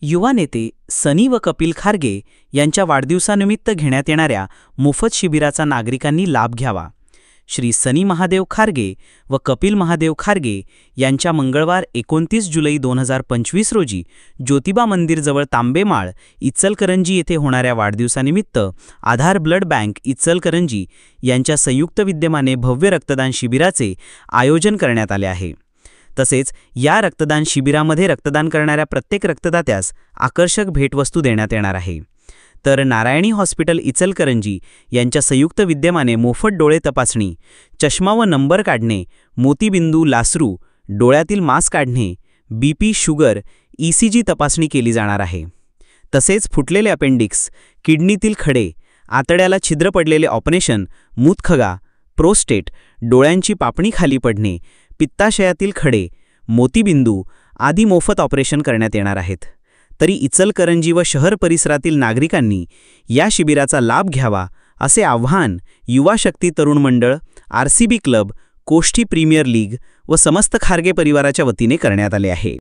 युवा नेते सनी व कपिल खारगे यांच्या वाढदिवसानिमित्त घेण्यात येणाऱ्या मोफत शिबिराचा नागरिकांनी लाभ घ्यावा. श्री सनी महादेव खारगे व कपिल महादेव खारगे यांच्या मंगळवार 29 जुलै 2025 रोजी ज्योतिबा मंदिरजवळ तांबेमाळ इचलकरंजी येथे होणाऱ्या वाढदिवसानिमित्त आधार ब्लड बँक इचलकरंजी यांच्या संयुक्त विद्यमाने भव्य रक्तदान शिबिराचे आयोजन करण्यात आले आहे. तसेच या रक्तदान शिबिरामध्ये रक्तदान करणाऱ्या प्रत्येक रक्तदात्यास आकर्षक भेटवस्तू देण्यात येणार आहे. तर नारायणी हॉस्पिटल इचलकरंजी यांच्या संयुक्त विद्यमाने मोफत डोळे तपासणी, चष्मा व नंबर काढणे, मोतीबिंदू लासरू, डोळ्यातील मांस काढणे, बीपी शुगर, ECG तपासणी केली जाणार आहे. तसेच फुटलेले अपेंडिक्स, किडनीतील खडे, आतड्याला छिद्र पडलेले ऑपरेशन, मूतखगा, प्रोस्टेट, डोळ्यांची पापणी खाली पडणे, पित्ताशयातील खडे, मोतीबिंदू आदी मोफत ऑपरेशन करण्यात येणार आहेत. तरी इचलकरंजी व शहर परिसरातील नागरिकांनी या शिबिराचा लाभ घ्यावा असे आवाहन युवा शक्ती तरुण मंडळ, RCB क्लब, कोष्ठी प्रीमियर लीग व समस्त खारगे परिवाराच्या वतीने करण्यात आले आहे.